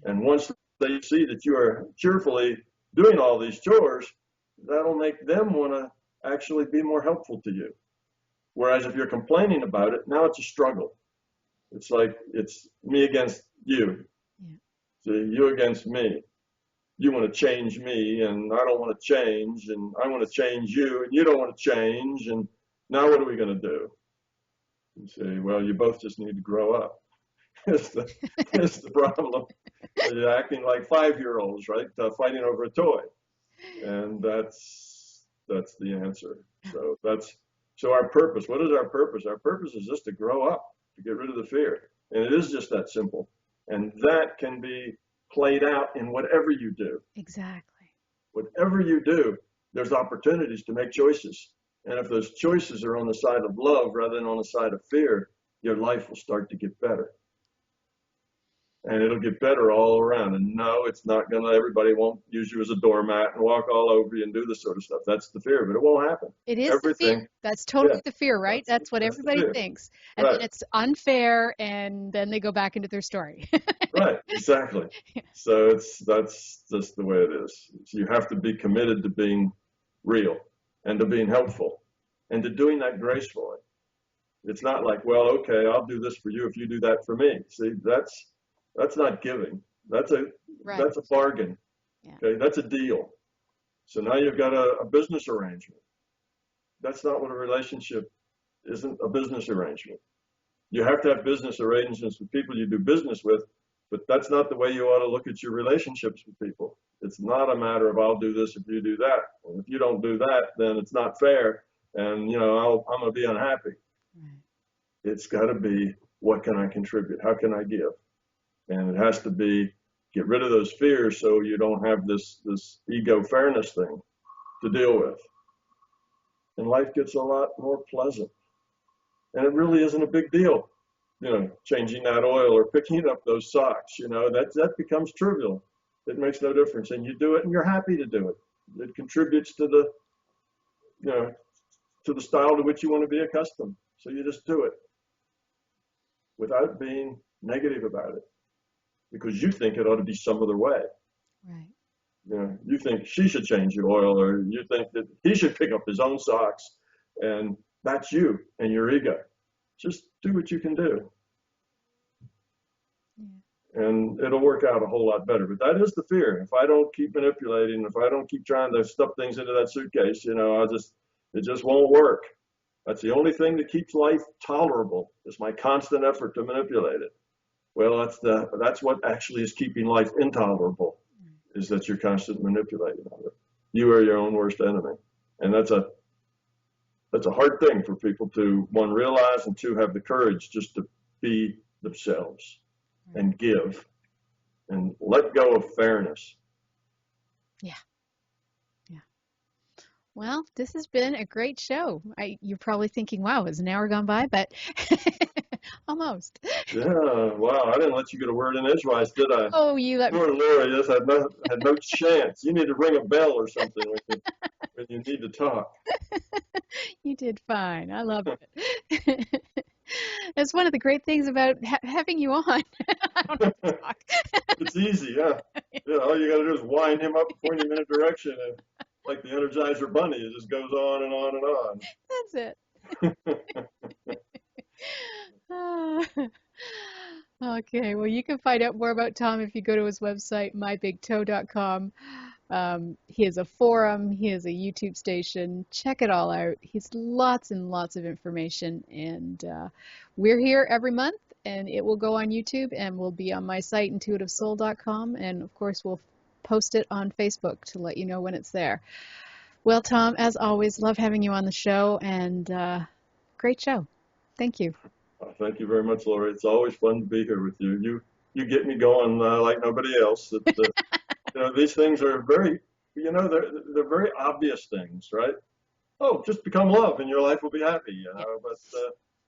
And once they see that you are cheerfully doing all these chores, that'll make them want to actually be more helpful to you. Whereas if you're complaining about it, now it's a struggle. It's like it's me against you. Yeah. See, you against me. You want to change me, and I don't want to change, and I want to change you, and you don't want to change, and now what are we going to do? You say, well, you both just need to grow up. It's the problem. You're acting like 5-year-olds, right? Fighting over a toy. And that's the answer. So our purpose, what is our purpose? Our purpose is just to grow up, to get rid of the fear. And it is just that simple. And that can be played out in whatever you do. Exactly. Whatever you do, there's opportunities to make choices. And if those choices are on the side of love rather than on the side of fear, your life will start to get better. And it'll get better all around. And no, it's not going to, everybody won't use you as a doormat and walk all over you and do this sort of stuff. That's the fear, but it won't happen. It is the fear. That's totally the fear, right? That's what everybody thinks. And then it's unfair, and then they go back into their story. Right, exactly. So that's just the way it is. So you have to be committed to being real and to being helpful and to doing that gracefully. It's not like, well, okay, I'll do this for you if you do that for me. See, that's not giving. That's a bargain. Yeah. Okay, that's a deal. So now you've got a business arrangement. That's not what a relationship isn't. A business arrangement. You have to have business arrangements with people you do business with, but that's not the way you ought to look at your relationships with people. It's not a matter of I'll do this if you do that. And if you don't do that, then it's not fair, and I'm going to be unhappy. Right. It's got to be, what can I contribute? How can I give? And it has to be, get rid of those fears so you don't have this ego fairness thing to deal with. And life gets a lot more pleasant. And it really isn't a big deal, changing that oil or picking up those socks, that becomes trivial. It makes no difference. And you do it and you're happy to do it. It contributes to the style to which you want to be accustomed. So you just do it without being negative about it, because you think it ought to be some other way. Right. You think she should change the oil, or you think that he should pick up his own socks, and that's you and your ego. Just do what you can do. Yeah. And it'll work out a whole lot better. But that is the fear. If I don't keep manipulating, if I don't keep trying to stuff things into that suitcase, it just won't work. That's the only thing that keeps life tolerable, is my constant effort to manipulate it. Well, that's what actually is keeping life intolerable, is that you're constantly manipulating of it. You are your own worst enemy. And that's a hard thing for people to, one, realize, and two, have the courage just to be themselves and give and let go of fairness. Yeah. Well, this has been a great show. You're probably thinking, wow, has an hour gone by? But almost. Yeah, wow, I didn't let you get a word in edgewise, did I? Oh, you let me. Poor Laurie just had no chance. You need to ring a bell or something when you need to talk. You did fine. I love it. It's one of the great things about having you on. I don't have to talk. It's easy, yeah. All you got to do is wind him up and point him in a direction, and like the Energizer Bunny, it just goes on and on and on. That's it. Okay, well, you can find out more about Tom if you go to his website, mybigtoe.com. He has a forum, he has a YouTube station. Check it all out. He's lots and lots of information, and we're here every month, and it will go on YouTube and will be on my site, intuitivesoul.com, and of course we'll post it on Facebook to let you know when it's there. Well, Tom, as always, love having you on the show, and great show. Thank you. Thank you very much, Laurie. It's always fun to be here with you. You get me going like nobody else. These things are very, they're very obvious things, right? Oh, just become love and your life will be happy, But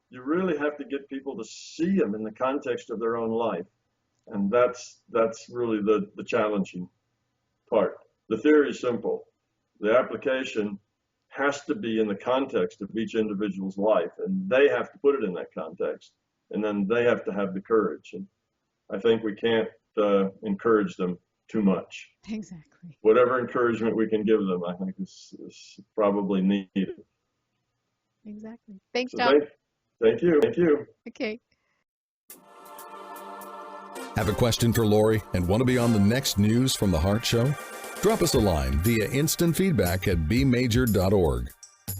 you really have to get people to see them in the context of their own life. And that's really the challenging part. The theory is simple. The application has to be in the context of each individual's life, and they have to put it in that context, and then they have to have the courage. And I think we can't encourage them too much. Exactly. Whatever encouragement we can give them, I think is probably needed. Exactly. Thanks, Tom. Thank you. Okay. Have a question for Laurie and want to be on the next News from the Heart show? Drop us a line via instant feedback at bmajor.org.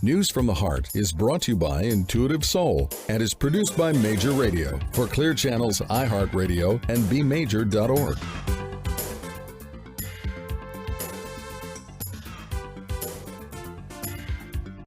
News from the Heart is brought to you by Intuitive Soul and is produced by Major Radio for Clear Channel's iHeartRadio and bmajor.org.